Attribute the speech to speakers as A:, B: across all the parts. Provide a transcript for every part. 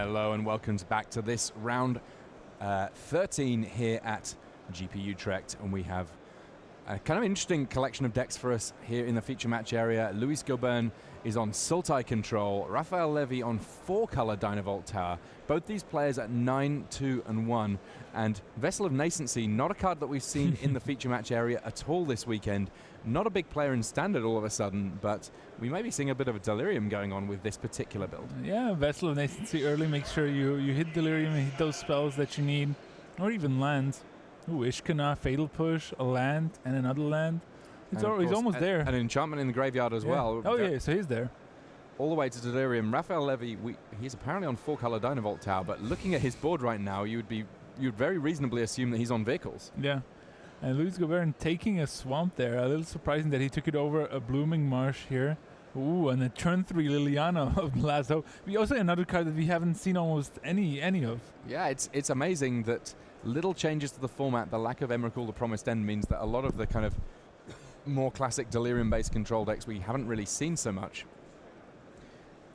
A: Hello and welcome back to this round 13 here at GP Utrecht, and we have a kind of interesting collection of decks for us here in the feature match area. Luis Gobern is on Sultai Control, Raphael Levy on 4-color Dynavolt Tower. Both these players at 9, 2, and 1. And Vessel of Nascency, not a card that we've seen in the feature match area at all this weekend. Not a big player in Standard all of a sudden, but we may be seeing a bit of a delirium going on with this particular build.
B: Yeah, Vessel of Nascency early, make sure you hit delirium and hit those spells that you need, or even lands. Ooh, Ishkana, Fatal Push, a land, and another land. He's almost there.
A: An enchantment in the graveyard as well.
B: Oh yeah, so he's there.
A: All the way to Delirium. Raphael Levy, he's apparently on 4-color Dynavolt Tower, but looking at his board right now, you'd very reasonably assume that he's on vehicles.
B: Yeah. And Luis Gobern taking a swamp there. A little surprising that he took it over a Blooming Marsh here. Ooh, and a turn 3 Liliana of Last Hope. We also another card that we haven't seen almost any of.
A: Yeah, it's amazing that little changes to the format, the lack of Emrakul the Promised End, means that a lot of the kind of more classic Delirium-based control decks we haven't really seen so much.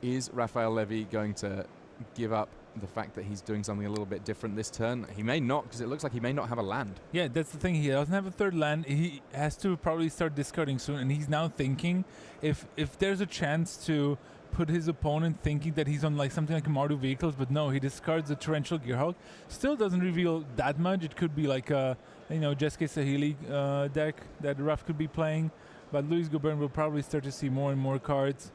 A: Is Raphael Levy going to give up the fact that he's doing something a little bit different this turn? He may not, because it looks like he may not have a land.
B: Yeah, that's the thing. He doesn't have a third land. He has to probably start discarding soon, and he's now thinking if there's a chance to put his opponent thinking that he's on like something like Mardu Vehicles, but no, he discards the Torrential Gearhulk. Still doesn't reveal that much. It could be like a Jeske Sahili deck that Raf could be playing, but Luis Gobern will probably start to see more and more cards.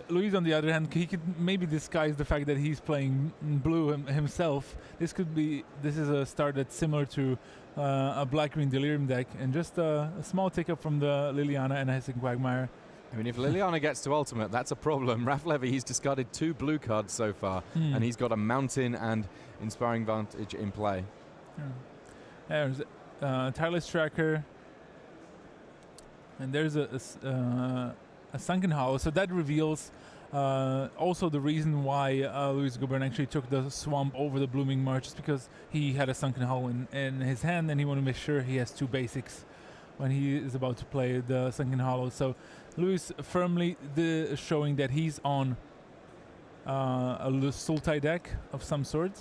B: Luis, on the other hand, he could maybe disguise the fact that he's playing blue himself. This is a start that's similar to a black-green Delirium deck, and just a small tick up from the Liliana and Hissing Quagmire.
A: I mean, if Liliana gets to Ultimate, that's a problem. Raph Levy, he's discarded 2 blue cards so far, and he's got a Mountain and Inspiring Vantage in play.
B: There's Tireless Tracker, and there's a Sunken Hollow, so that reveals also the reason why Luis Gobern actually took the swamp over the Blooming March, is because he had a Sunken Hollow in his hand, and he wanted to make sure he has 2 basics when he is about to play the Sunken Hollow. So Luis firmly showing that he's on a Sultai deck of some sort.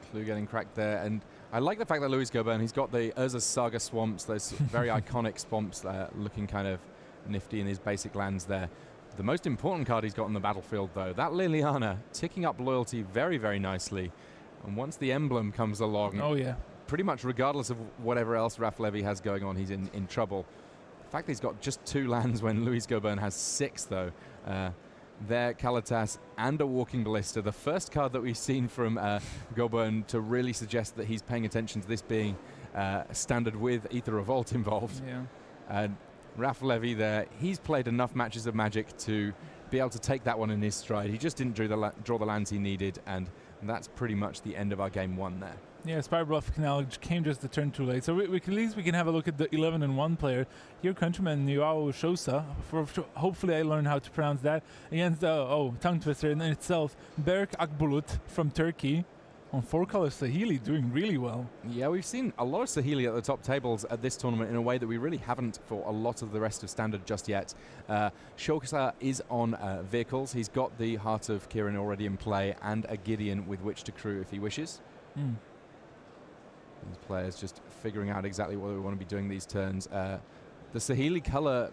A: Clue getting cracked there, and I like the fact that Luis Gobern, he's got the Urza's Saga swamps, those very iconic swamps there, looking kind of nifty in his basic lands there. The most important card he's got on the battlefield, though, that Liliana, ticking up loyalty very, very nicely. And once the emblem comes along, pretty much regardless of whatever else Raph Levy has going on, he's in trouble. The fact that he's got just 2 lands when Luis Gobern has 6, though. There, Kalatas and a Walking Ballista, the first card that we've seen from Gobern to really suggest that he's paying attention to this being Standard with Aether Revolt involved.
B: Yeah.
A: Raph Levy there, he's played enough matches of Magic to be able to take that one in his stride. He just didn't draw the lands he needed, and that's pretty much the end of our game 1 there.
B: Yeah, Spirebluff Canal came just a turn too late. So at least we can have a look at the 11-1 player. Your countryman, Yusa, hopefully I learned how to pronounce that, against, tongue twister in itself, Berk Akbulut from Turkey. On 4-color Sahili, doing really well. Yeah,
A: we've seen a lot of Sahili at the top tables at this tournament in a way that we really haven't for a lot of the rest of Standard just yet. Shokasa is on vehicles. He's got the Heart of Kirin already in play and a Gideon with which to crew if he wishes. These players just figuring out exactly what we want to be doing these turns. The Sahili color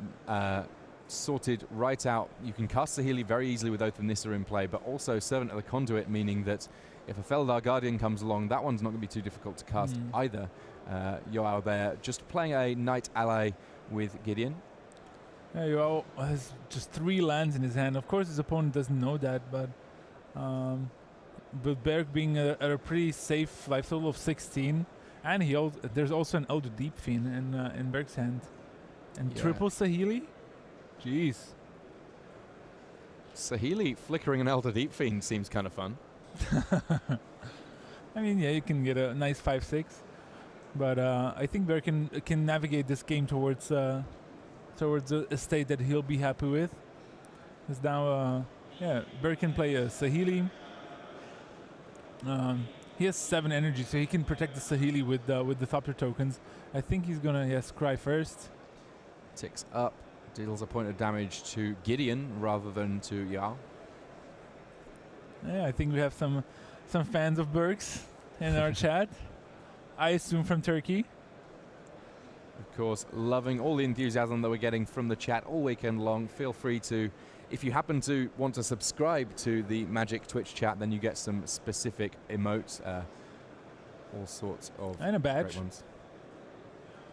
A: sorted right out. You can cast Sahili very easily with Oath of Nissa in play, but also Servant of the Conduit, meaning that if a Feldar Guardian comes along, that one's not going to be too difficult to cast either. Yoao there, just playing a Knight ally with Gideon.
B: Yeah, Yoao has just 3 lands in his hand. Of course, his opponent doesn't know that, but Berg being at a pretty safe life total of 16, and there's also an Elder Deep Fiend in Berg's hand. And triple Sahili? Jeez.
A: Sahili flickering an Elder Deep Fiend seems kind of fun.
B: I mean, yeah, you can get a nice 5/6, but I think Berg can navigate this game towards a state that he'll be happy with. Because now, Berg can play a Sahili. He has 7 energy, so he can protect the Sahili with the Thopter tokens. I think he's gonna scry first.
A: Ticks up, deals a point of damage to Gideon rather than to Yao.
B: Yeah, I think we have some fans of Burks in our chat. I assume from Turkey.
A: Of course, loving all the enthusiasm that we're getting from the chat all weekend long. Feel free to, if you happen to want to subscribe to the Magic Twitch chat, then you get some specific emotes, all sorts of
B: and a badge.
A: great ones.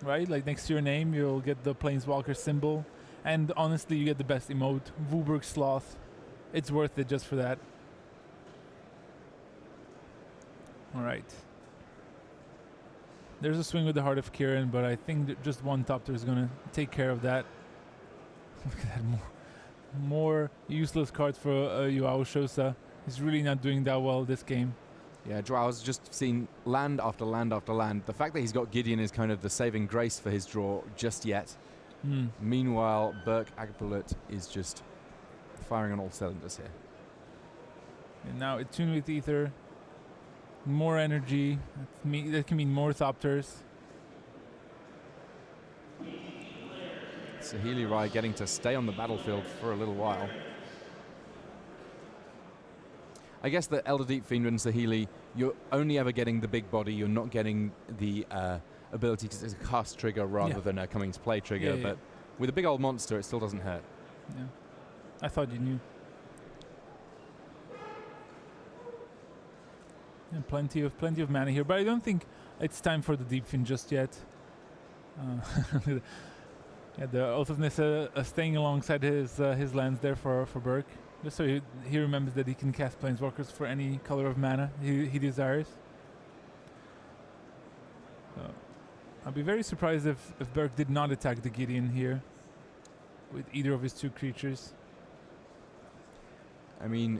B: Right, like next to your name, you'll get the Planeswalker symbol. And honestly, you get the best emote, Vuberg Sloth. It's worth it just for that. All right. There's a swing with the Heart of Kirin, but I think that just one Topter is going to take care of that. Look at that, more useless cards for Yusa. He's really not doing that well this game.
A: Yeah, Joao's just seen land after land after land. The fact that he's got Gideon is kind of the saving grace for his draw just yet. Meanwhile, Burke Agapulut is just firing on all cylinders here.
B: And now Attune with Ether. More energy. That can mean more Thopters.
A: Saheeli Rai getting to stay on the battlefield for a little while. I guess the Elder Deep Fiend and Saheeli, you're only ever getting the big body. You're not getting the ability to cast trigger rather than a coming to play trigger. But with a big old monster, it still doesn't hurt.
B: Yeah, I thought you knew. Yeah, plenty of mana here, but I don't think it's time for the Deep Fiend just yet. Yeah, the Oath of Nissa staying alongside his lands there for Burke. Just so he remembers that he can cast Planeswalkers for any color of mana he desires. I'll be very surprised if Burke did not attack the Gideon here with either of his two creatures.
A: I mean,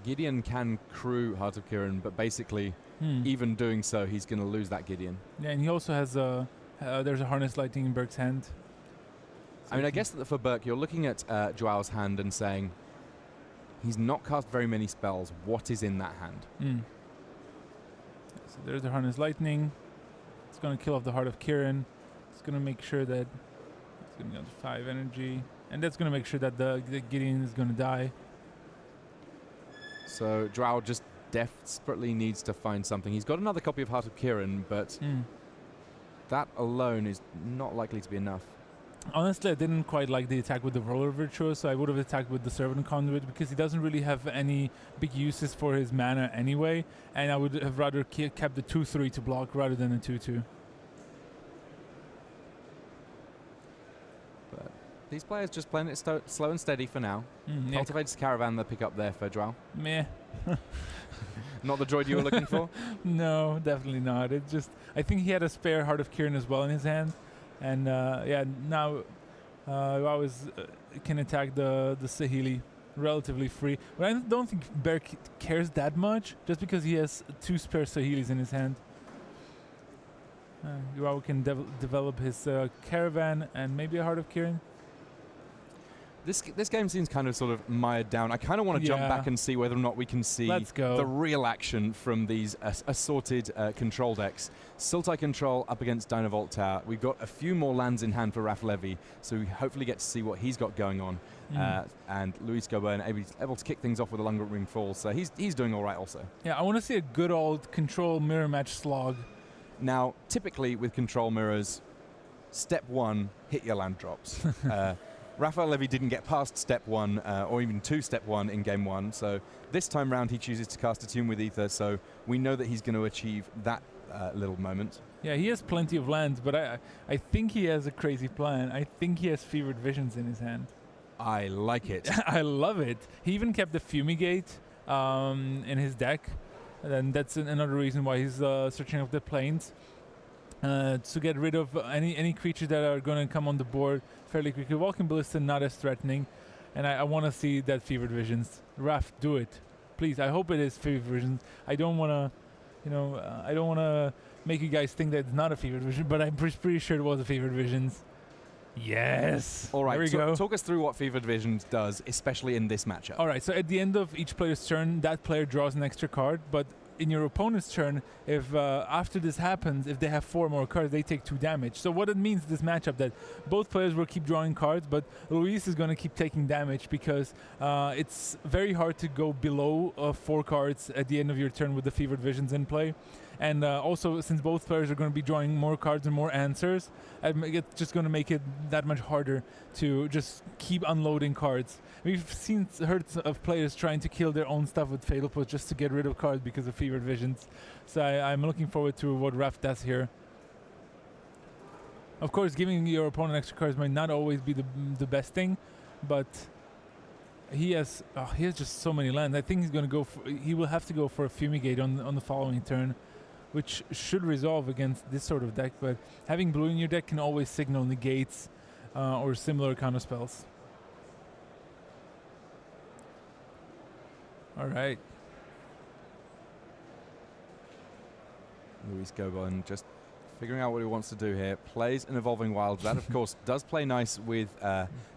A: Gideon can crew Heart of Kirin, but basically, even doing so, he's going to lose that Gideon.
B: Yeah, and he also has there's a Harness Lightning in Burke's hand. So
A: I mean, I guess that for Burke, you're looking at Joao's hand and saying, he's not cast very many spells. What is in that hand?
B: So there's the Harness Lightning. It's going to kill off the Heart of Kirin. It's going to make sure that it's going to go to 5 energy. And that's going to make sure that the Gideon is going to die.
A: So Joao just desperately needs to find something. He's got another copy of Heart of Kirin, but that alone is not likely to be enough.
B: Honestly, I didn't quite like the attack with the Roller Virtuoso. I would have attacked with the Servant Conduit because he doesn't really have any big uses for his mana anyway, and I would have rather kept the 2/3 to block rather than a 2/2.
A: But these players just playing it slow and steady for now.
B: Yeah.
A: Cultivates Caravan, the pick up there for Joao.
B: Meh.
A: Not the droid you were looking for?
B: No, definitely not. It just, I think he had a spare Heart of Kirin as well in his hand. And now Joao can attack the Saheeli relatively free. But I don't think Burke cares that much, just because he has 2 spare Saheelis in his hand. Joao can develop his Caravan and maybe a Heart of Kirin.
A: This game seems kind of sort of mired down. I kind of want to jump back and see whether or not we can see the real action from these assorted control decks. Sultai Control up against Dynavolt Tower. We've got a few more lands in hand for Raphael, so we hopefully get to see what he's got going on. And Luis Gobern able to kick things off with a Longer Ring Fall, so he's doing all right also.
B: Yeah, I want to see a good old control mirror match slog.
A: Now, typically with control mirrors, step 1, hit your land drops. Raphael Levy didn't get past step 1 or even 2 step 1 in game 1, so this time round he chooses to cast Attune with Ether, so we know that he's going to achieve that little moment.
B: Yeah, he has plenty of lands, but I think he has a crazy plan. I think he has Fevered Visions in his hand.
A: I like it.
B: I love it. He even kept the Fumigate in his deck, and that's another reason why he's searching up the plains. To get rid of any creatures that are going to come on the board fairly quickly. Walking Ballista not as threatening, and I want to see that Fevered Visions. Raph, do it, please. I hope it is Fevered Visions. I don't want to, I don't want to make you guys think that it's not a Fevered Vision, but I'm pretty sure it was a Fevered Visions. Yes.
A: All right.
B: There we go.
A: Talk us through what Fevered Visions does, especially in this matchup.
B: All right. So at the end of each player's turn, that player draws an extra card, but in your opponent's turn, if after this happens, if they have 4 more cards, they take 2 damage. So what it means this matchup that both players will keep drawing cards, but Luis is going to keep taking damage because it's very hard to go below 4 cards at the end of your turn with the Fevered Visions in play. And also, since both players are going to be drawing more cards and more answers, it's just going to make it that much harder to just keep unloading cards. We've heard of players trying to kill their own stuff with Fatal Push just to get rid of cards because of Fevered Visions. So I'm looking forward to what Raph does here. Of course, giving your opponent extra cards might not always be the best thing, but he has just so many lands. I think he's going to go. He will have to go for a Fumigate on the following turn, which should resolve against this sort of deck. But having blue in your deck can always signal negates or similar counter spells. All right.
A: Luis Goban just figuring out what he wants to do here. Plays an Evolving Wild. That, of course, does play nice with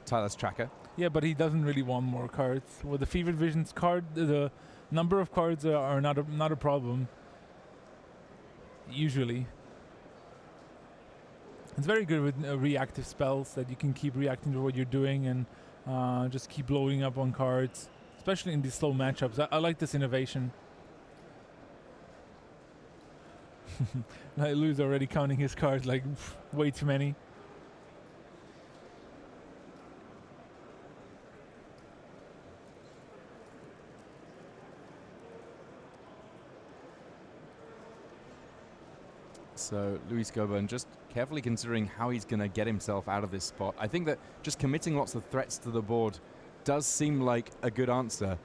A: Tyler's Tracker.
B: Yeah, but he doesn't really want more cards. With the Fevered Visions card, the number of cards are not a problem. Usually. It's very good with reactive spells that you can keep reacting to what you're doing and just keep loading up on cards, especially in these slow matchups. I like this innovation. Lou's already counting his cards like way too many.
A: So Luis Goban just carefully considering how he's going to get himself out of this spot. I think that just committing lots of threats to the board does seem like a good answer,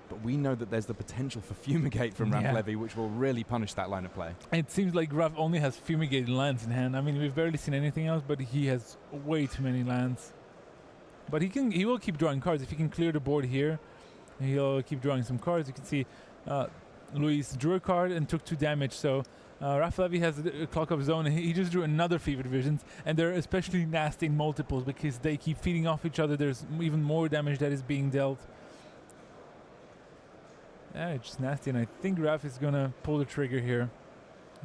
A: but we know that there's the potential for Fumigate from Raph Levy, which will really punish that line of play.
B: It seems like Raph only has Fumigate lands in hand. I mean, we've barely seen anything else, but he has way too many lands. But he will keep drawing cards. If he can clear the board here, he'll keep drawing some cards. You can see Luis drew a card and took 2 damage, so Raphael Levy has a Clock of his own, and he just drew another Fevered Visions, and they're especially nasty in multiples because they keep feeding off each other. There's even more damage that is being dealt. Yeah, it's just nasty, and I think Raph is going to pull the trigger here.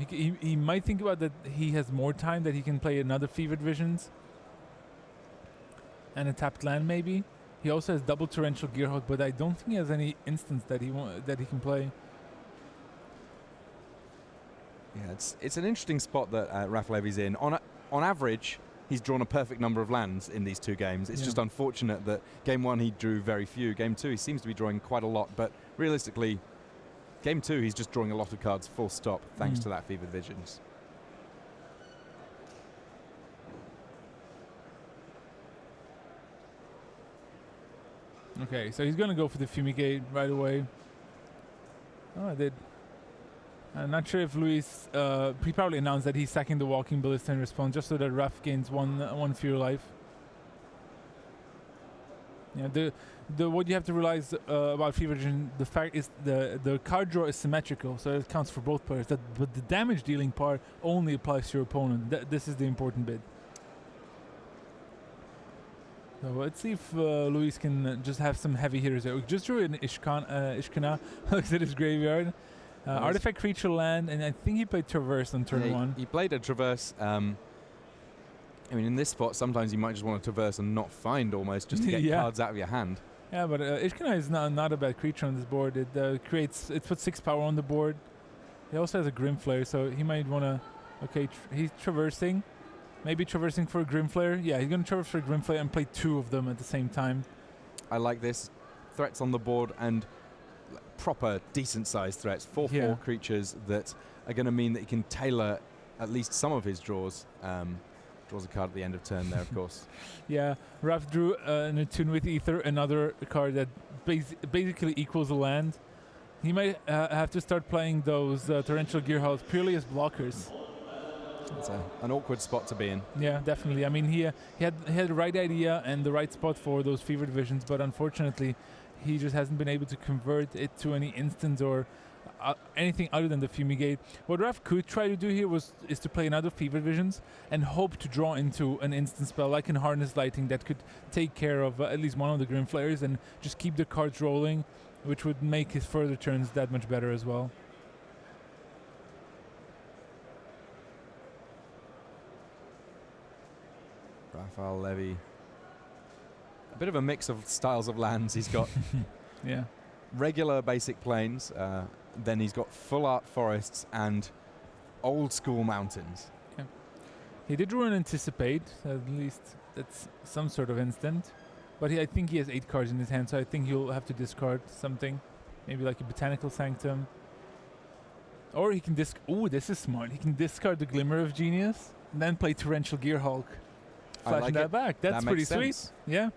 B: He might think about that he has more time, that he can play another Fevered Visions and a tapped land maybe. He also has double Torrential Gearhawk, but I don't think he has any instance that he can play.
A: Yeah, it's an interesting spot that Raph Levy's in. On average, he's drawn a perfect number of lands in these 2 games. It's just unfortunate that game 1 he drew very few. Game 2 he seems to be drawing quite a lot, but realistically, game 2 he's just drawing a lot of cards full stop thanks to that Fevered Visions.
B: Okay, so he's going to go for the Fumigate right away. Oh, I did. I'm not sure if Luis, he probably announced that he's sacking the Walking Ballista in response just so that Raph gains one fewer life. Yeah, what you have to realize about Fever Vision, the fact is the card draw is symmetrical, so it counts for both players. But the damage dealing part only applies to your opponent. This is the important bit. So let's see if Luis can just have some heavy hitters there. We just drew an Ishkana, looks at his graveyard. Artifact creature land, and I think he played Traverse on turn 1.
A: He played a Traverse. I mean, in this spot, sometimes you might just want to Traverse and not find almost, just to get cards out of your hand.
B: Yeah, but Ishkana is not a bad creature on this board. It puts 6 power on the board. He also has a Grimflare, so he might want to... Okay, he's traversing. Maybe traversing for a Grimflare. Yeah, he's going to traverse for a Grimflare and play 2 of them at the same time.
A: I like this. Threats on the board and proper decent-sized threats. 4/4 creatures that are going to mean that he can tailor at least some of his draws. Draws a card at the end of turn there, of course. Yeah,
B: Raph drew an Attune with Ether, another card that basically equals a land. He might have to start playing those Torrential Gearhawks purely as blockers.
A: It's an awkward spot to be in.
B: Yeah, definitely. I mean, he had the right idea and the right spot for those Fevered Visions, but unfortunately, he just hasn't been able to convert it to any instance or anything other than the Fumigate. What Raph could try to do here is to play another Fevered Visions and hope to draw into an instant spell like in Harness Lighting that could take care of at least one of the Grimflares and just keep the cards rolling, which would make his further turns that much better as well.
A: Raphael Levy. A bit of a mix of styles of lands. He's got
B: Yeah.
A: regular basic plains, then he's got full art forests and old school mountains.
B: Yeah. He did run Anticipate, at least that's some sort of instant. But I think he has 8 cards in his hand, so I think he'll have to discard something. Maybe like a Botanical Sanctum. Or he can Ooh, this is smart. He can discard the Glimmer of Genius and then play Torrential Gearhulk. Flashing that back. That's pretty sweet. Yeah.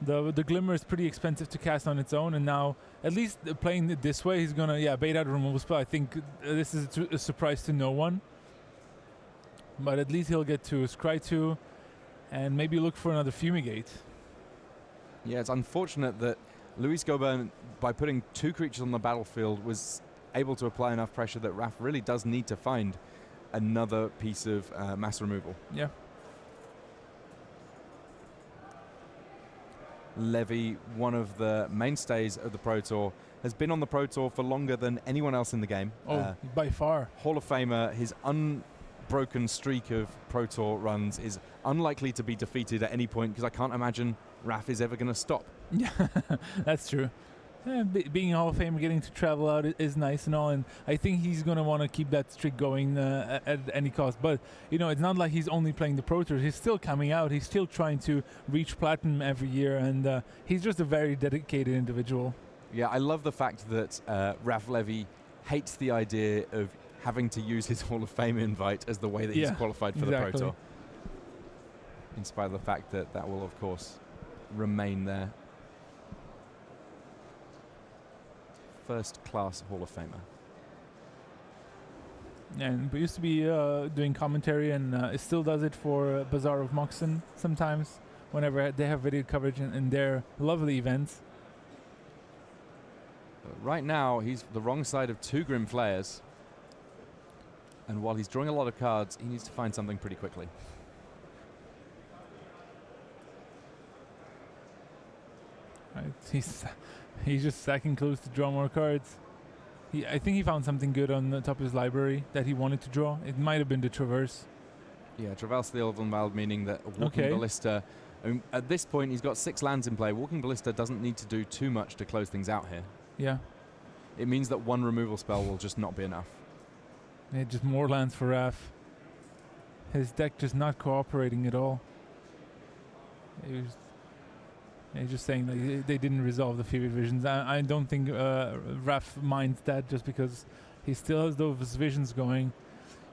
B: The Glimmer is pretty expensive to cast on its own, and now, at least playing it this way, he's going to, bait out a removal spell. I think this is a surprise to no one. But at least he'll get to Scry 2 and maybe look for another Fumigate.
A: Yeah, it's unfortunate that Luis Gobern, by putting 2 creatures on the battlefield, was able to apply enough pressure that Raph really does need to find another piece of mass removal.
B: Yeah.
A: Levy, one of the mainstays of the Pro Tour, has been on the Pro Tour for longer than anyone else in the game.
B: By far.
A: Hall of Famer, his unbroken streak of Pro Tour runs is unlikely to be defeated at any point, because I can't imagine Raph is ever going to stop.
B: Yeah, that's true. Being a Hall of Famer, getting to travel out is nice and all, and I think he's going to want to keep that streak going at any cost. But, it's not like he's only playing the Pro Tour. He's still coming out. He's still trying to reach Platinum every year, and he's just a very dedicated individual. Yeah,
A: I love the fact that Raph Levy hates the idea of having to use his Hall of Fame invite as the way that he's qualified for the Pro Tour. In spite of the fact that that will, of course, remain there. First-class Hall of Famer.
B: And we used to be doing commentary, and it still does it for Bazaar of Moxon sometimes, whenever they have video coverage in their lovely events.
A: Right now, he's the wrong side of 2 Grim Flayers. And while he's drawing a lot of cards, he needs to find something pretty quickly.
B: Right. He's just stacking clues to draw more cards. I think he found something good on the top of his library that he wanted to draw. It might have been the Traverse.
A: Yeah, Traverse the Elvenwald, meaning that Walking Ballista... at this point, he's got 6 lands in play. Walking Ballista doesn't need to do too much to close things out here.
B: Yeah.
A: It means that 1 removal spell will just not be enough.
B: Yeah, just more lands for Raph. His deck just not cooperating at all. He's just saying that they didn't resolve the Fevered Visions. I don't think Raph minds that, just because he still has those visions going.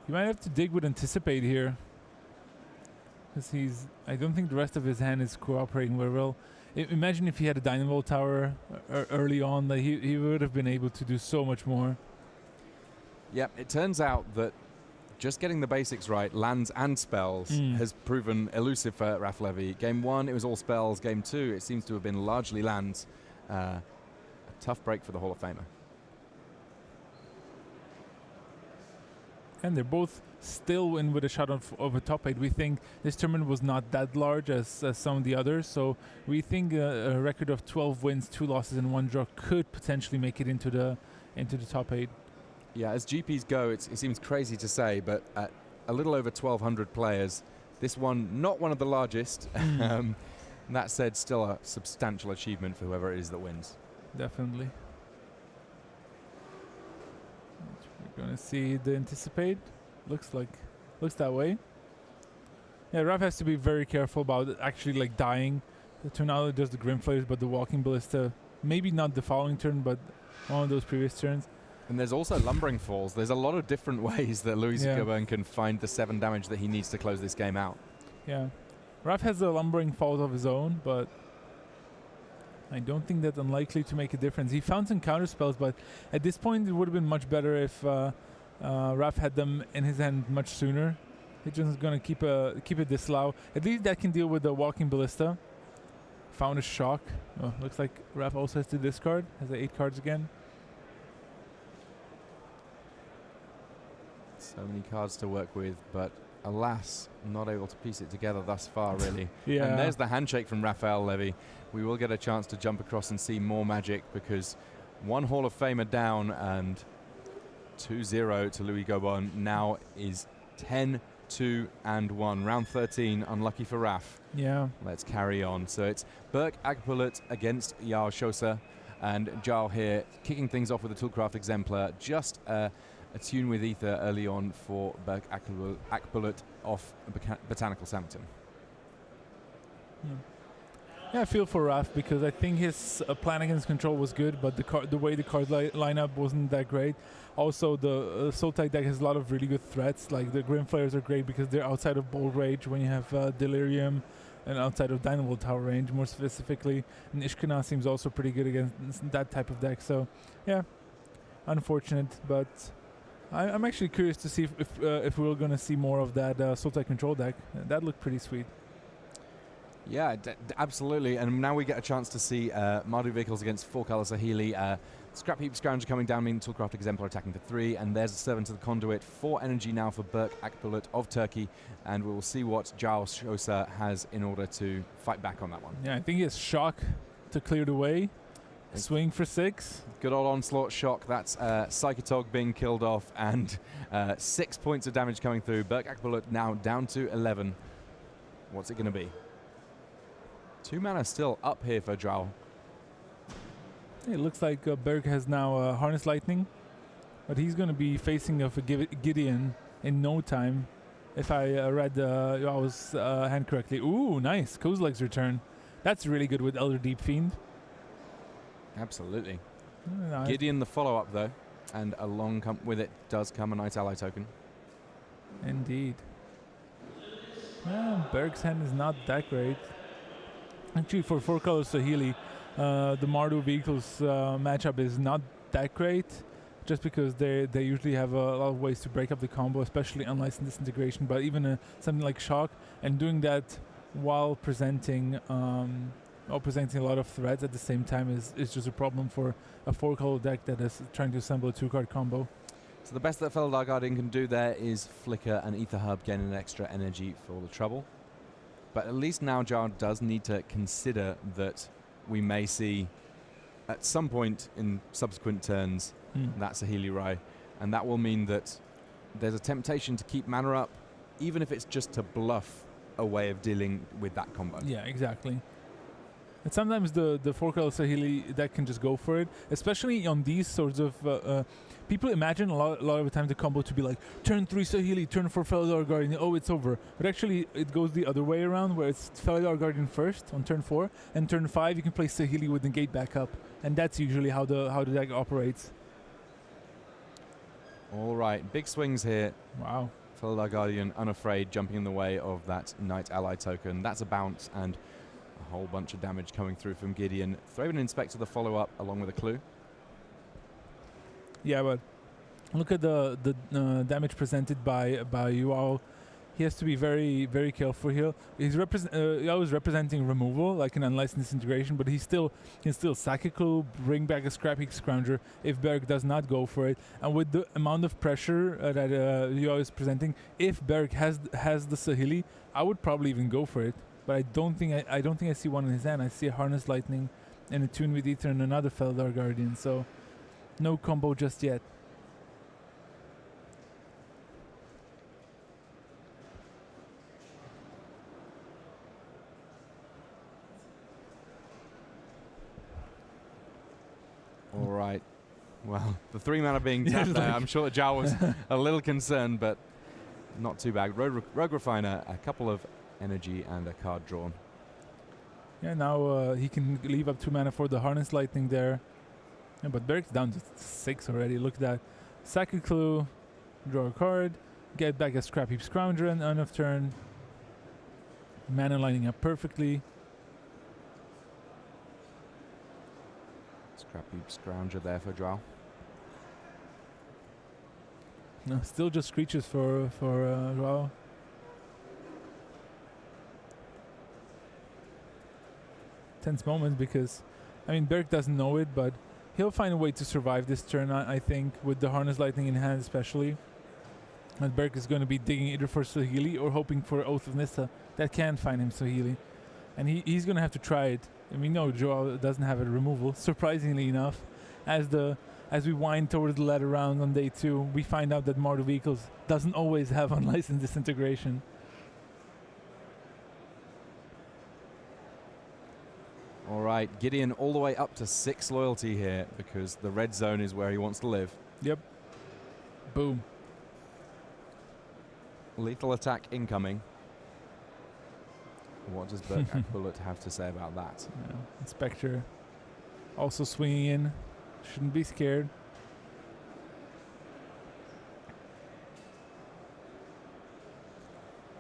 B: You might have to dig with Anticipate here, because I don't think the rest of his hand is cooperating very well. Imagine if he had a Dynamo Tower early on, that he would have been able to do so much more.
A: Yep, it turns out that just getting the basics right, lands and spells, has proven elusive for Raph Levy. Game 1, it was all spells. Game 2, it seems to have been largely lands. A tough break for the Hall of Famer.
B: And they're both still in with a shot of a top 8. We think this tournament was not that large as some of the others, so we think a record of 12 wins, 2 losses, and 1 draw could potentially make it into the top 8.
A: Yeah, as GPs go, it seems crazy to say, but at a little over 1,200 players, this one, not one of the largest. That said, still a substantial achievement for whoever it is that wins.
B: Definitely. We're going to see the Anticipate. Looks that way. Yeah, Raph has to be very careful about actually dying. The turn out it does the Grim Flayers, but the Walking Ballista, maybe not the following turn, but one of those previous turns.
A: And there's also Lumbering Falls. There's a lot of different ways that Luis Gobern can find the 7 damage that he needs to close this game out.
B: Yeah. Raph has a Lumbering Falls of his own, but I don't think that's unlikely to make a difference. He found some counter spells, but at this point it would have been much better if Raph had them in his hand much sooner. He's just going to keep it disallow. At least that can deal with the Walking Ballista. Found a Shock. Oh, looks like Raph also has to discard. Has the 8 cards again.
A: So many cards to work with, but alas, not able to piece it together thus far, really.
B: Yeah.
A: And there's the handshake from Raphael Levy. We will get a chance to jump across and see more magic, because 1 Hall of Famer down and 2-0 to Luis Gobern now is 10-2 2, and 1. Round 13, unlucky for Raf.
B: Yeah.
A: Let's carry on. So it's Burak Akbulut against Yusa, and Jarl here kicking things off with a Toolcraft Exemplar. Just a tune with Ether early on for Burak Akbulut off Botanical Sanctum.
B: Yeah, I feel for Raf because I think his plan against control was good, but the way the card lineup wasn't that great. Also, the Sultai deck has a lot of really good threats. Like the Grim Flayers are great because they're outside of Bold Rage when you have Delirium, and outside of Dynavolt Tower range more specifically. And Ishkana seems also pretty good against that type of deck. So, yeah, unfortunate, but I'm actually curious to see if we're going to see more of that Sultai control deck. That looked pretty sweet.
A: Yeah, absolutely. And now we get a chance to see Mardu vehicles against 4-color Sahili. Scrap Heap Scrounger coming down, meaning Toolcraft Exemplar attacking for 3. And there's a Servant of the Conduit. 4 energy now for Burak Akbulut of Turkey. And we will see what Jarl Shosa has in order to fight back on that one.
B: Yeah, I think he has Shock to clear the way. Swing for 6.
A: Good old Onslaught Shock. That's Psychotog being killed off. And 6 points of damage coming through. Burak Akbulut now down to 11. What's it going to be? 2 mana still up here for Jarl.
B: It looks like Burak has now Harness Lightning, but he's going to be facing off a Gideon in no time. If I read Yao's hand correctly. Ooh, nice. Kozilek's return. That's really good with Elder Deep Fiend.
A: Absolutely.
B: Nice.
A: Gideon the follow-up, though. And along with it does come a Knight Ally token.
B: Indeed. Burak's hand is not that great. Actually, for 4-color Sahili, the Mardu vehicles matchup is not that great, just because they usually have a lot of ways to break up the combo, especially unlicensed disintegration. But even something like Shock, and doing that while presenting a lot of threats at the same time is just a problem for a 4-color deck that is trying to assemble a 2-card combo.
A: So the best that Felidar Guardian can do there is flicker an Ether Hub, gain an extra energy for the trouble. But at least now Jarl does need to consider that we may see at some point in subsequent turns that Sahili Rai, and that will mean that there's a temptation to keep mana up, even if it's just to bluff a way of dealing with that combo.
B: Yeah, exactly. And sometimes the 4-color Sahili deck can just go for it, especially on these sorts of... people imagine a lot of the time the combo to be like, turn 3 Sahili, turn 4 Felidar Guardian, oh, it's over. But actually, it goes the other way around, where it's Felidar Guardian first on turn 4, and turn 5 you can play Sahili with Negate backup. And that's usually how the deck operates.
A: All right, big swings here.
B: Wow.
A: Felidar Guardian, unafraid, jumping in the way of that Knight Ally token. That's a bounce, and a whole bunch of damage coming through from Gideon. Thraben Inspector the follow-up, along with a clue.
B: Yeah, but look at the damage presented by Yuao. He has to be very, very careful here. Yuao is representing removal, like an unlicensed disintegration, but he can still sack a clue, bring back a Scrap Heap Scrounger if Burak does not go for it. And with the amount of pressure that Yuao is presenting, if Burak has the Sahili, I would probably even go for it. But I don't think I see one in his hand. I see a Harness Lightning and a Tune with Ether and another Felidar Guardian. So no combo just yet.
A: All right. Well, the 3 mana being tapped there, I'm sure that Jarl was a little concerned, but not too bad. Rogue Refiner, a couple of energy and a card drawn.
B: Yeah, now he can leave up 2 mana for the Harness Lightning there. Yeah, but Burak's down to 6 already. Look at that. Sack a clue, draw a card, get back a Scrap Heap Scrounger and end of turn. Mana lining up perfectly.
A: Scrap Heap Scrounger there for Jarl.
B: No, still just Screeches for Joao. Tense moment because, I mean, Burak doesn't know it, but he'll find a way to survive this turn, I think, with the Harness Lightning in hand especially. And Burak is going to be digging either for Sahili or hoping for Oath of Nissa. That can find him Sahili. And he's going to have to try it. And we know Joao doesn't have a removal, surprisingly enough, as the as we wind towards the latter round on day 2, we find out that Mardu Vehicles doesn't always have unlicensed disintegration.
A: All right, Gideon all the way up to 6 loyalty here because the red zone is where he wants to live.
B: Yep. Boom.
A: Lethal attack incoming. What does Burak Bullet have to say about that?
B: Yeah. Inspector also swinging in. Shouldn't be scared.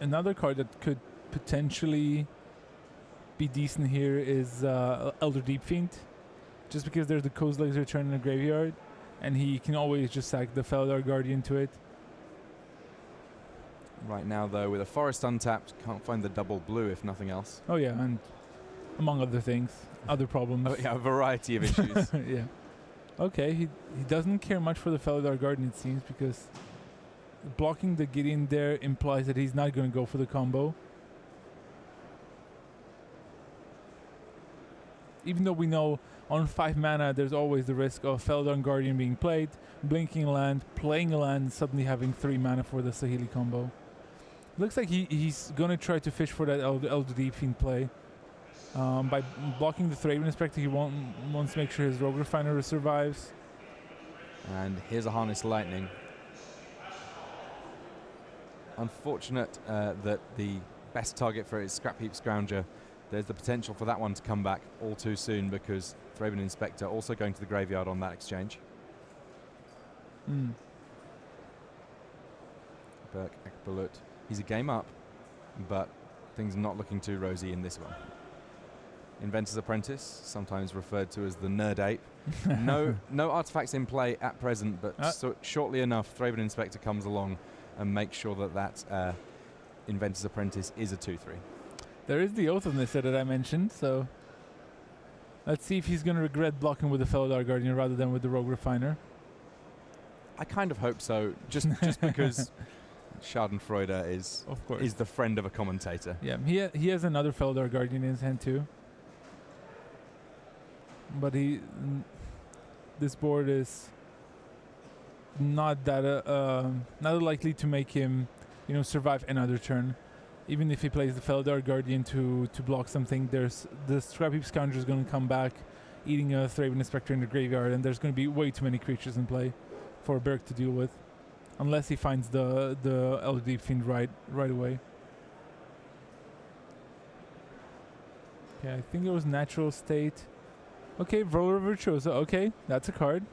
B: Another card that could potentially be decent here is Elder Deep Fiend. Just because there's the Kozilek's Return in the graveyard, and he can always just sack the Felidar Guardian to it.
A: Right now, though, with a Forest untapped, can't find the double blue, if nothing else.
B: Oh yeah, and among other things, other problems.
A: Oh, yeah, a variety of issues.
B: Yeah. Okay, he doesn't care much for the Felidar Guardian, it seems, because blocking the Gideon there implies that he's not going to go for the combo. Even though we know on 5 mana there's always the risk of Felidar Guardian being played, blinking a land, playing a land, and suddenly having 3 mana for the Saheeli combo. Looks like he's going to try to fish for that Elder Deep Fiend play. By blocking the Thraben Inspector, he wants to make sure his Rogue Refiner survives.
A: And here's a Harness Lightning. Unfortunate that the best target for his Scrap Heap Scrounger, there's the potential for that one to come back all too soon because Thraben Inspector also going to the graveyard on that exchange. Burak Bullet. He's a game up, but things are not looking too rosy in this one. Inventor's Apprentice, sometimes referred to as the Nerd Ape. No artifacts in play at present, but shortly enough, Thraben Inspector comes along and makes sure that Inventor's Apprentice is a 2/3.
B: There is the Oath of Nissa that I mentioned, so let's see if he's going to regret blocking with the Felidar Guardian rather than with the Rogue Refiner.
A: I kind of hope so, just because Schadenfreude is the friend of a commentator.
B: Yeah, he has another Felidar Guardian in his hand too. But this board is not that not likely to make him, survive another turn. Even if he plays the Felidar Guardian to block something, there's the Scrap Heap Scoundrel is going to come back, eating a Thraben Inspector in the graveyard, and there's going to be way too many creatures in play for Burak to deal with, unless he finds the Elder Deep Fiend right away. Okay, I think it was Natural State. Okay, Roller Virtuoso. Okay, that's a card.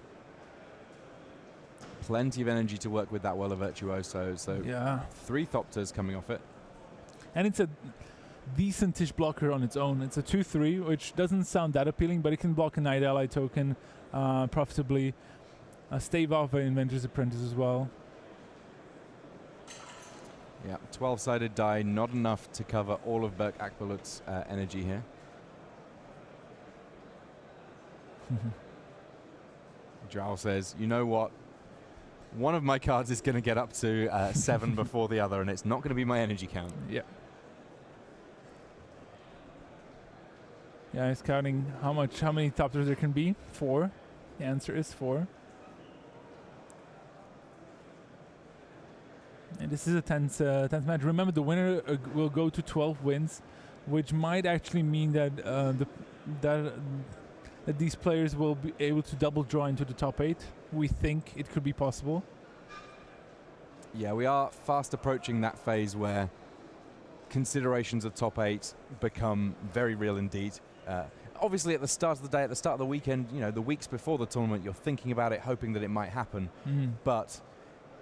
A: Plenty of energy to work with that Well of Virtuoso. So
B: yeah,
A: 3 Thopters coming off it. And
B: it's a decentish blocker on its own. It's a 2/3, which doesn't sound that appealing, but it can block a Night Ally token profitably. Stave off by Inventor's Apprentice as well.
A: Yeah, 12-sided die, not enough to cover all of Burak Bullet's energy here. Jowl says, you know what? One of my cards is going to get up to 7 before the other, and it's not going to be my energy count.
B: Yeah. Yeah, he's counting how many Thopters there can be. 4. The answer is 4. And this is a 10th match. Remember, the winner will go to 12 wins, which might actually mean that that these players will be able to double draw into the top 8. We think it could be possible.
A: Yeah, we are fast approaching that phase where considerations of top 8 become very real indeed. Obviously, at the start of the day, at the start of the weekend, the weeks before the tournament, you're thinking about it, hoping that it might happen. But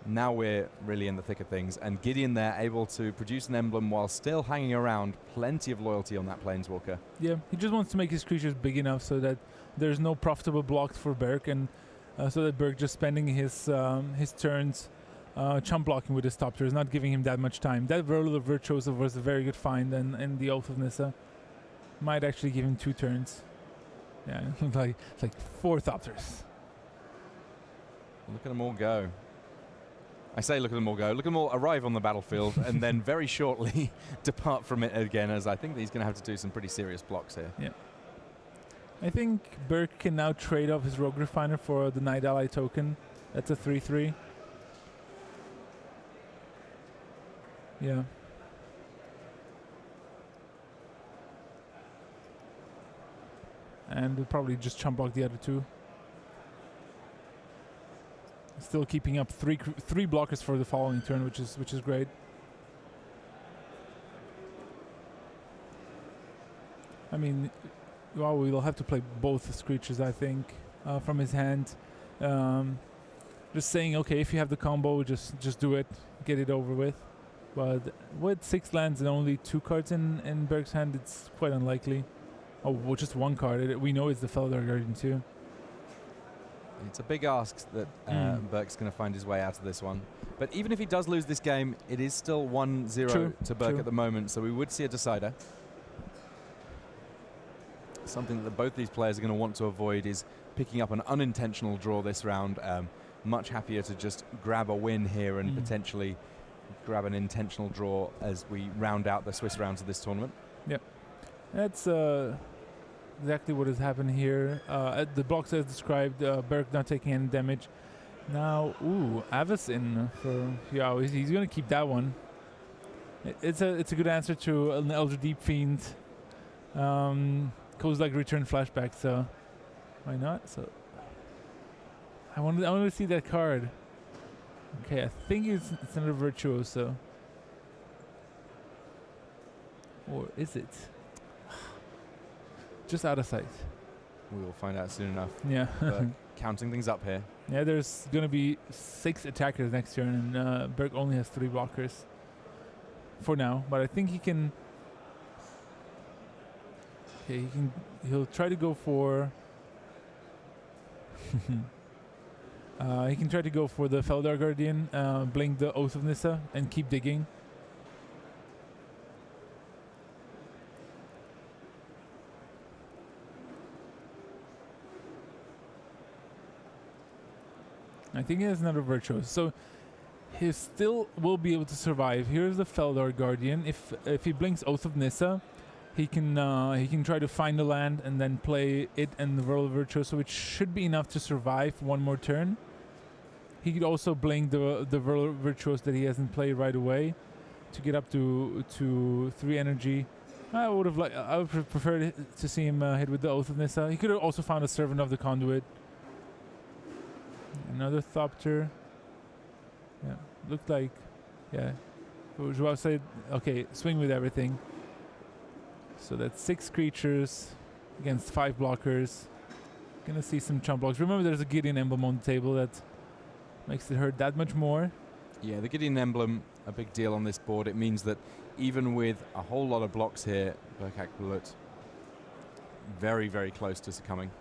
A: now we're really in the thick of things, and Gideon there able to produce an emblem while still hanging around. Plenty of loyalty on that Planeswalker. Yeah,
B: he just wants to make his creatures big enough so that there's no profitable blocks for Burak, and so that Burak just spending his turns chump blocking with his Thopters, not giving him that much time. That Roller Virtuoso was a very good find, and the Oath of Nissa might actually give him 2 turns. Yeah, it's like 4 Thopters.
A: Look at them all go. I say look at them all go. Look at them all arrive on the battlefield and then very shortly depart from it again, as I think he's going to have to do some pretty serious blocks here.
B: Yeah. I think Burke can now trade off his Rogue Refiner for the Night Ally token. That's a 3/3. Yeah. And we'll probably just chump block the other two. Still keeping up three blockers for the following turn, which is great. I mean, well, we'll have to play both Screeches, I think, from his hand. Just saying, okay, if you have the combo, just do it, get it over with. But with 6 lands and only 2 cards in Berg's hand, it's quite unlikely. Oh, well, just 1 card. We know it's the Felidar Guardian too.
A: It's a big ask that Burke's going to find his way out of this one. But even if he does lose this game, it is still 1-0 to Burke at the moment, so we would see a decider. Something that both these players are going to want to avoid is picking up an unintentional draw this round. Much happier to just grab a win here and potentially grab an intentional draw as we round out the Swiss rounds of this tournament.
B: Yep. That's exactly what has happened here. The blocks as described, Burke not taking any damage. Now, Avis in for Yao. He's going to keep that one. It's a good answer to an Elder Deep Fiend. Goes like return flashback, so why not? So I want to see that card. Okay, I think it's another Virtuoso. Or is it? Just out of sight.
A: We will find out soon enough.
B: Yeah.
A: Counting things up here.
B: Yeah, there's going to be 6 attackers next turn, and Burke only has 3 blockers for now. But I think he can... Okay, he'll try to go for... he can try to go for the Felidar Guardian, blink the Oath of Nissa, and keep digging. I think he has another Virtuoso, so he still will be able to survive. Here's the Felidar Guardian. If he blinks Oath of Nissa, he can try to find the land and then play it and the Whirl Virtuoso, which should be enough to survive 1 more turn. He could also blink the Whirl Virtuoso that he hasn't played right away to get up to 3 energy. I would have preferred to see him hit with the Oath of Nissa. He could have also found a Servant of the Conduit. Another Thopter. Yeah, looked like, yeah. Joao said, okay, swing with everything. So that's 6 creatures against 5 blockers. Gonna see some chump blocks. Remember, there's a Gideon emblem on the table that makes it hurt that much more. Yeah,
A: the Gideon emblem, a big deal on this board. It means that even with a whole lot of blocks here, Burkak will look very, very close to succumbing.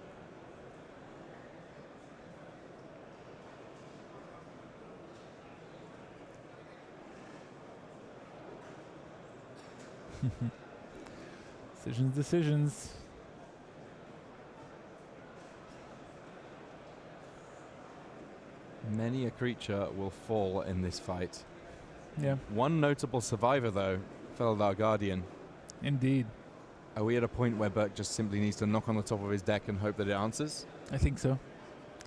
B: Decisions.
A: Many a creature will fall in this fight.
B: Yeah.
A: One notable survivor, though, Felidar Guardian.
B: Indeed.
A: Are we at a point where Burke just simply needs to knock on the top of his deck and hope that it answers?
B: I think so.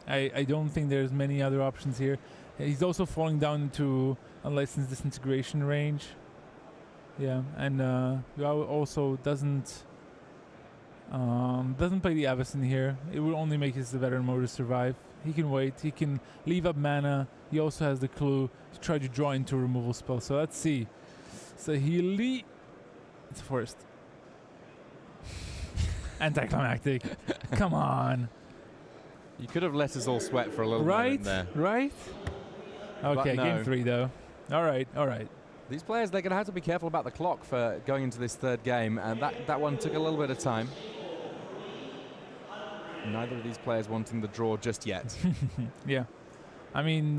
B: I don't think there's many other options here. He's also falling down into Unlicensed Disintegration range. Yeah, and also doesn't play the Avacyn here. It will only make his veteran mode to survive. He can wait. He can leave up mana. He also has the clue to try to draw into a removal spell. So let's see. So it's a forest. Anticlimactic. Come on.
A: You could have let us all sweat for a little moment there.
B: Right? Okay,
A: no.
B: game 3 though. All right.
A: These players, they're going to have to be careful about the clock for going into this 3rd game, and that one took a little bit of time. Neither of these players wanting the draw just yet.
B: Yeah. I mean,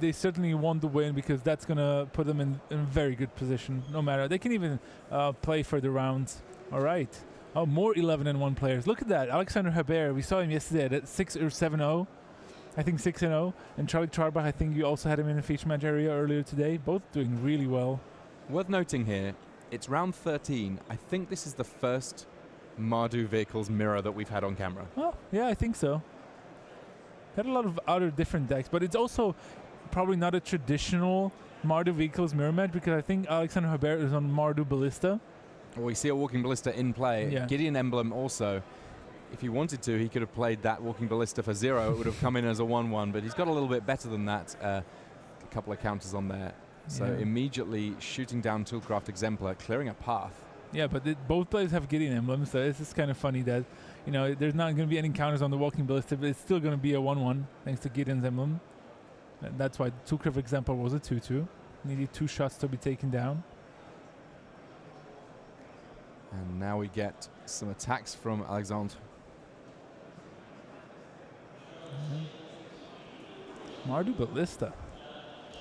B: they certainly want the win because that's going to put them in a very good position, no matter. They can even play further rounds. All right. Oh, more 11-1 players. Look at that. Alexander Haber, we saw him yesterday at 6 or 7-0. I think 6-0. And Charlie Charbach, I think you also had him in the feature match area earlier today. Both doing really well.
A: Worth noting here, it's round 13. I think this is the first Mardu vehicles mirror that we've had on camera.
B: Oh, yeah, I think so. Had a lot of other different decks, but it's also probably not a traditional Mardu vehicles mirror match because I think Alexander Herbert is on Mardu Ballista.
A: Well, we see a Walking Ballista in play.
B: Yeah.
A: Gideon Emblem also. If he wanted to, he could have played that Walking Ballista for 0. It would have come in as a 1-1, but he's got a little bit better than that. A couple of counters on there. So immediately shooting down Toolcraft Exemplar, clearing a path.
B: Yeah, but both players have Gideon emblems, so it's just kind of funny that, you know, there's not going to be any counters on the Walking Ballista, but it's still going to be a 1-1 thanks to Gideon's emblem. And that's why Toolcraft Exemplar was a 2-2. Needed 2 shots to be taken down.
A: And now we get some attacks from Alexandre.
B: Mardu Ballista.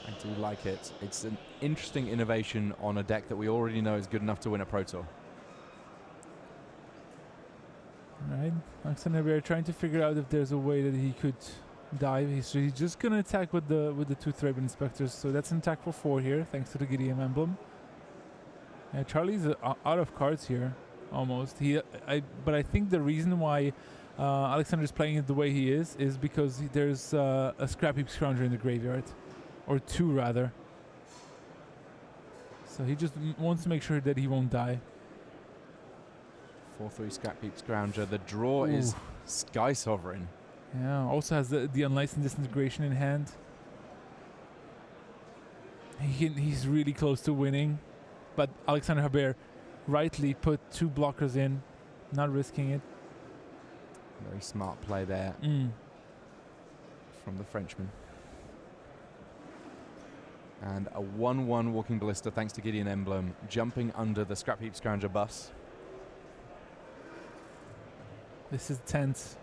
A: I do like it. It's an interesting innovation on a deck that we already know is good enough to win a Pro Tour.
B: Alright, Alexander Bear trying to figure out if there's a way that he could dive. He's just going to attack with the 2 Thread Inspectors. So that's an attack for 4 here, thanks to the Gideon emblem. Yeah, Charlie's out of cards here, almost. But I think the reason why Alexander's playing it the way he is because there's a Scrap Heap Scrounger in the graveyard. Or 2 rather. So he just wants to make sure that he won't die.
A: 4-3 Scrap Heap Scrounger. The draw is Sky Sovereign.
B: Yeah, also has the Unlicensed Disintegration in hand. He's really close to winning. But Alexander Herbert rightly put 2 blockers in, not risking it.
A: Very smart play there from the Frenchman. And a 1-1 Walking Ballista thanks to Gideon Emblem, jumping under the Scrap Heap Scrounger bus.
B: This is tense.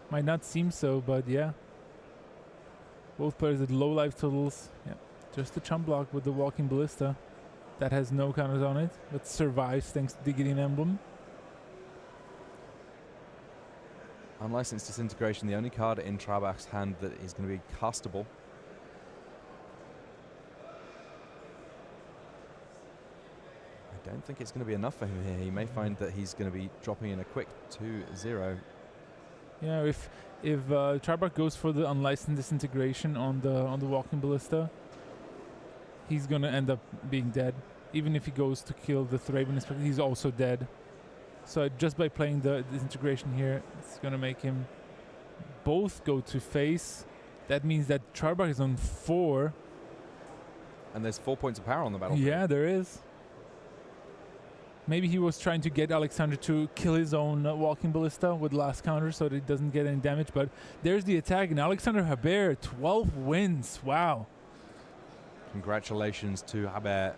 B: Might not seem so, but yeah. Both players at low life totals. Yeah, just a chump block with the Walking Ballista. That has no counters on it, but survives thanks to the Gideon Emblem.
A: Unlicensed Disintegration, the only card in Trabach's hand that is going to be castable. I don't think it's going to be enough for him here. He may find that he's going to be dropping in a quick 2-0.
B: Yeah, if Trabach goes for the Unlicensed Disintegration on the Walking Ballista, he's going to end up being dead. Even if he goes to kill the Thraben Inspector, he's also dead. So just by playing the Disintegration here, it's going to make him both go to face. That means that Trabach is on 4.
A: And there's 4 points of power on the battlefield.
B: Yeah, there is. Maybe he was trying to get Alexander to kill his own Walking Ballista with last counter so that he doesn't get any damage. But there's the attack, and Alexander Herbert, 12 wins. Wow.
A: Congratulations to Herbert.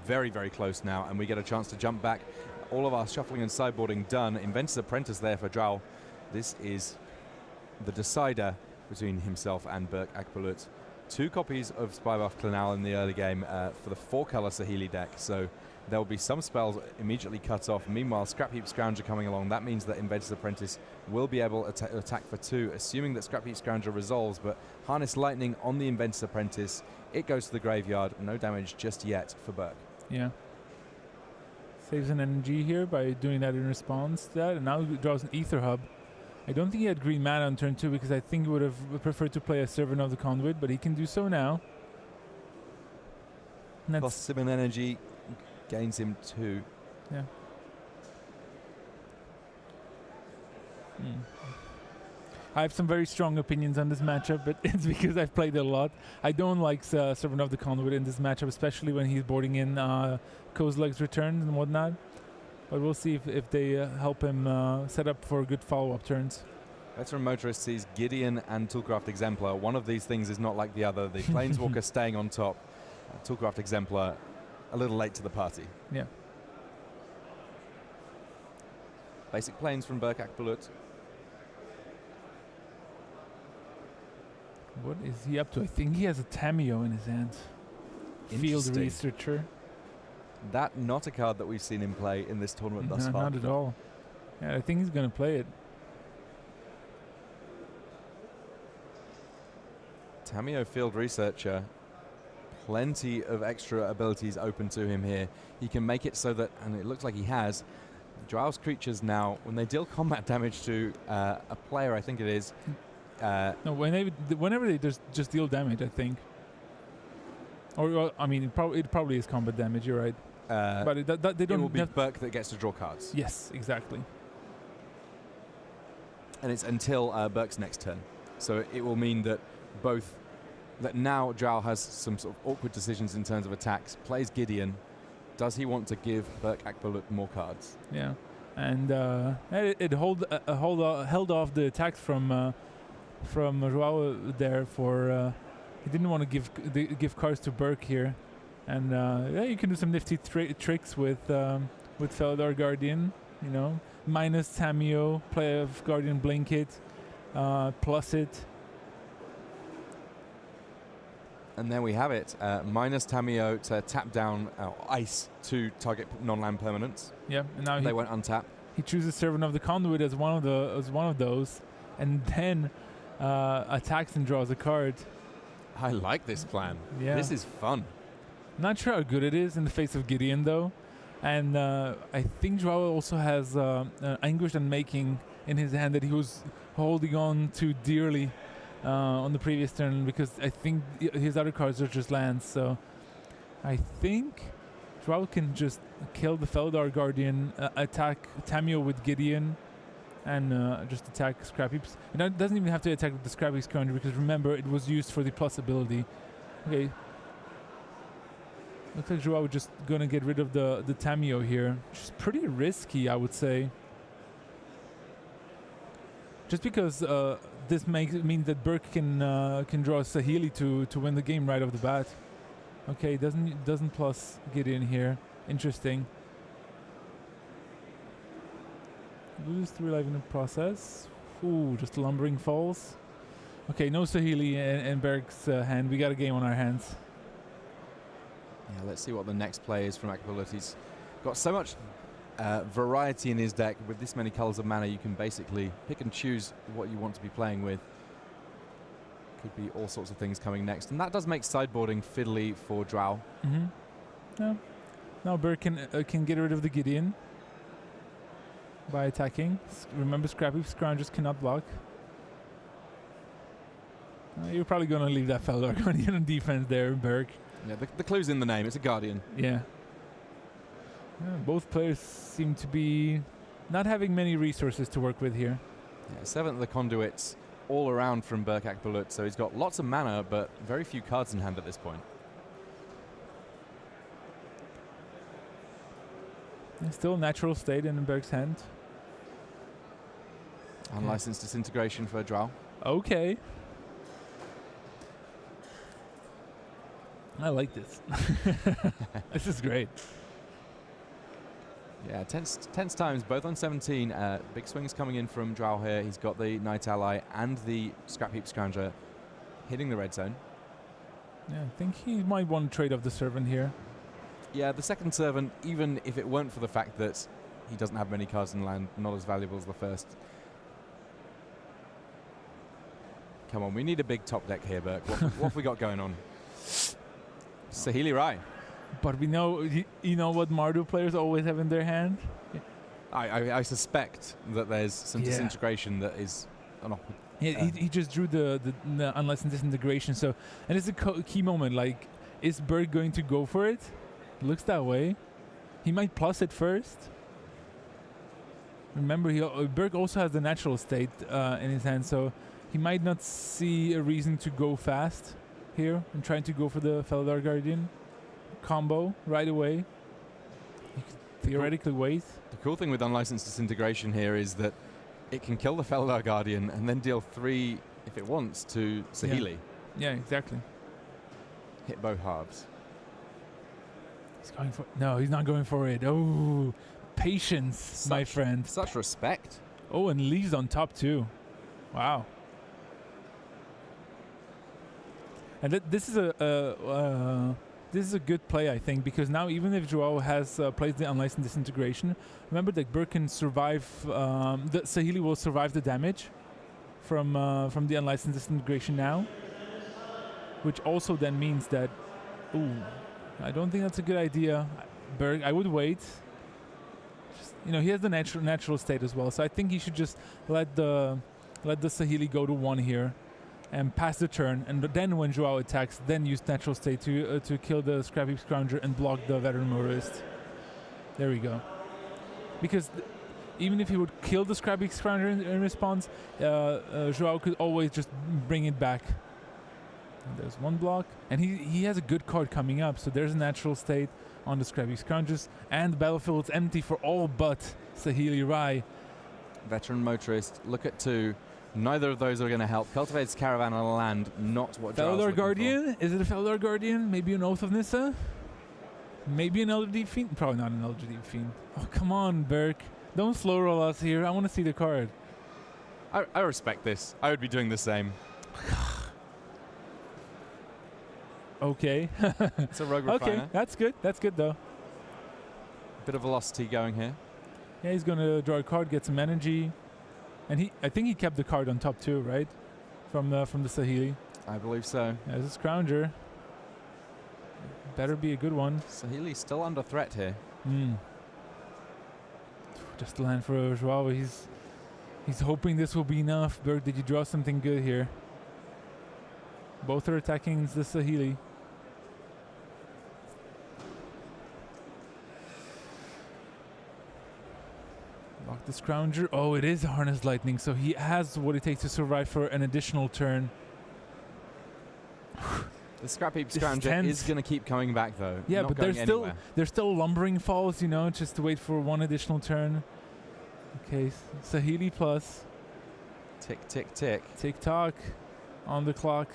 A: Very, very close now, and we get a chance to jump back. All of our shuffling and sideboarding done. Inventor's Apprentice there for Drow. This is the decider between himself and Burak Akbulut. 2 copies of Spybuff Clanal in the early game for the 4-color Saheeli deck. So there will be some spells immediately cut off. Meanwhile, Scrap Heap Scrounger coming along. That means that Inventor's Apprentice will be able to attack for 2, assuming that Scrap Heap Scrounger resolves. But Harness Lightning on the Inventor's Apprentice. It goes to the graveyard. No damage just yet for Burak.
B: Yeah. Saves an energy here by doing that in response to that. And now he draws an Ether Hub. I don't think he had green mana on turn 2 because I think he would have preferred to play a Servant of the Conduit, but he can do so now.
A: Costs him an energy, gains him 2.
B: Yeah. I have some very strong opinions on this matchup, but it's because I've played it a lot. I don't like Servant of the Conduit in this matchup, especially when he's boarding in Kozilek's returns and whatnot. But we'll see if they help him set up for good follow-up turns.
A: Veteran Motorist sees Gideon and Toolcraft Exemplar. One of these things is not like the other. The Planeswalker staying on top. Toolcraft Exemplar a little late to the party.
B: Yeah.
A: Basic Planes from Burak Akbulut.
B: What is he up to? I think he has a Tameo in his hand. Field Researcher.
A: That not a card that we've seen him play in this tournament thus far.
B: Not at all. Yeah, I think he's going to play it.
A: Tameo Field Researcher. Plenty of extra abilities open to him here. He can make it so that, and it looks like he has, Joao's creatures now, when they deal combat damage to a player, I think it is.
B: No, whenever they just deal damage, I think. Or I mean, it probably is combat damage. You're right. But they don't.
A: It will be Burke that gets to draw cards.
B: Yes, exactly.
A: And it's until Burke's next turn. So it will mean that that now Joao has some sort of awkward decisions in terms of attacks. Plays Gideon. Does he want to give Burke Akbulut more cards?
B: Yeah, and it held off the attacks from Joao there for. He didn't want to give cards to Burke here, and you can do some nifty tricks with Felidar Guardian. You know, minus Tamio, play of Guardian Blanket, plus it.
A: And there we have it. Minus Tamio to tap down ice to target non-land permanents.
B: Yeah, and now
A: they won't untap.
B: He chooses Servant of the Conduit as one of those, and then attacks and draws a card.
A: I like this plan.
B: Yeah.
A: This is fun.
B: Not sure how good it is in the face of Gideon though, and I think Joao also has Anguished Unmaking in his hand that he was holding on to dearly on the previous turn, because I think his other cards are just lands. So I think Joao can just kill the Felidar Guardian, attack Tamio with Gideon, and just attack Scrap Heaps. And it doesn't even have to attack with the Scrap Heaps counter, because remember, it was used for the plus ability. Okay. Looks like Joao just gonna get rid of the Tamio here, which is pretty risky, I would say. Just because this means that Burke can draw Saheeli to win the game right off the bat. Okay, doesn't plus Gideon here. Interesting. Lose 3 life in the process. Ooh, just Lumbering Falls. Okay, no Saheeli in Burke's hand. We got a game on our hands.
A: Yeah, let's see what the next play is from Akbulut. He's got so much variety in his deck. With this many colors of mana, you can basically pick and choose what you want to be playing with. Could be all sorts of things coming next, and that does make sideboarding fiddly for Drow.
B: Mm-hmm. Yeah. Now Burke can get rid of the Gideon by attacking. Remember, Scrappy Scroungers cannot block. You're probably going to leave that Felidar Guardian on defense there, Burke.
A: Yeah, the clue's in the name. It's a Guardian.
B: Yeah. Both players seem to be not having many resources to work with here.
A: Yeah, 7th of the Conduits all around from Burke Akbulut, so he's got lots of mana, but very few cards in hand at this point.
B: Still natural state in Burke's hand.
A: Unlicensed Disintegration for Drow.
B: Okay. I like this. This is great.
A: Yeah, tense times, both on 17. Big swings coming in from Drow here. He's got the Night Ally and the Scrap Heap Scrounger hitting the red zone.
B: Yeah, I think he might want to trade off the Servant here.
A: Yeah, the second Servant, even if it weren't for the fact that he doesn't have many cards in land, not as valuable as the first. Come on, we need a big top deck here, Burke. What have we got going on? Saheeli Rai.
B: But we know, you know what Mardu players always have in their hand?
A: I suspect that there's some disintegration that is an
B: he just drew the unlicensed disintegration. So, and it's a key moment. Like, is Burke going to go for it? Looks that way. He might plus it first. Remember, Burke also has the natural state in his hand, so he might not see a reason to go fast here and trying to go for the Felidar Guardian combo right away. You could theoretically wait.
A: The cool thing with unlicensed disintegration here is that it can kill the Felidar Guardian and then deal 3, if it wants, to Saheeli.
B: Yeah, exactly.
A: Hit both halves.
B: He's going for... No, he's not going for it. Oh, patience, my friend.
A: Such respect.
B: Oh, and leaves on top too. Wow. And this is a good play, I think, because now even if Joao has played the unlicensed disintegration, remember that Burke can survive. The Saheeli will survive the damage from the unlicensed disintegration now, which also then means that. Ooh, I don't think that's a good idea, Burke. I would wait. Just, he has the natural state as well. So I think he should just let the Saheeli go to 1 here and pass the turn, and then when Joao attacks, then use natural state to kill the Scrappy Scrounger and block the Veteran Motorist. There we go. Because even if he would kill the Scrappy Scrounger in response, Joao could always just bring it back. And there's 1 block, and he has a good card coming up, so there's a natural state on the Scrappy Scroungers, and the battlefield's empty for all but Saheeli Rai.
A: Veteran Motorist, look at 2. Neither of those are going to help. Cultivated Caravan on land, not what Joao's
B: Felidar Guardian? Is it a Felidar Guardian? Maybe an Oath of Nissa? Maybe an Elder Deep Fiend? Probably not an Elder Deep Fiend. Oh, come on, Burke. Don't slow roll us here. I want to see the card.
A: I respect this. I would be doing the same.
B: Okay.
A: It's a Rogue Refiner.
B: Okay, that's good. That's good, though.
A: Bit of velocity going here.
B: Yeah, he's going to draw a card, get some energy. And I think he kept the card on top too, right? From the Saheeli.
A: I believe so.
B: There's a Scrounger. Better be a good one.
A: Saheeli's still under threat here.
B: Just land for Joao. He's hoping this will be enough. Burke, did you draw something good here? Both are attacking the Saheeli. Lock the Scrounger. Oh, it is Harness Lightning, so he has what it takes to survive for an additional turn.
A: The Scrappy Scrounger is going to keep coming back, though.
B: Yeah,
A: Not
B: but
A: going
B: there's still Lumbering Falls, just to wait for 1 additional turn. Okay, Saheeli plus.
A: Tick, tick, tick.
B: Tick tock on the clock.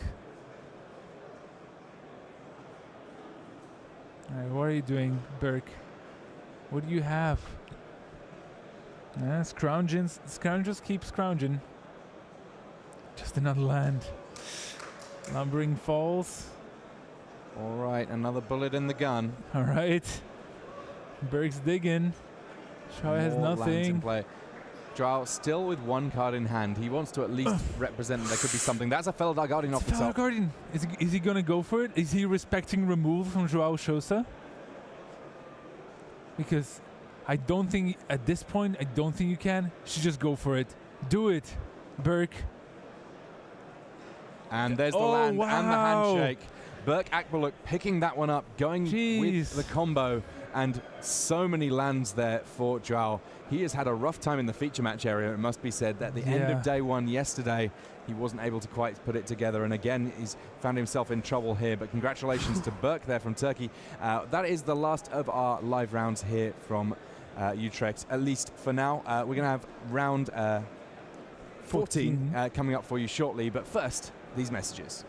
B: All right, what are you doing, Burke? What do you have? Scroungers keep scrounging. Just another land. Lumbering Falls.
A: All right, another bullet in the gun.
B: All right. Burke's digging. Joao has nothing.
A: Joao still with 1 card in hand. He wants to at least represent that there could be something. That's a Felidar Guardian off the top.
B: Felidar Guardian. Is he going to go for it? Is he respecting removal from Joao Sousa? Because I don't think, at this point, I don't think you can. You should just go for it. Do it, Burke.
A: And there's the land and the handshake. Burke Akbaluk picking that one up, going with the combo, and so many lands there for Joao. He has had a rough time in the feature match area, it must be said. At the end of day 1 yesterday, he wasn't able to quite put it together, and again, he's found himself in trouble here, but congratulations to Burke there from Turkey. That is the last of our live rounds here from Utrecht, at least for now. We're going to have round 14 coming up for you shortly, but first, these messages.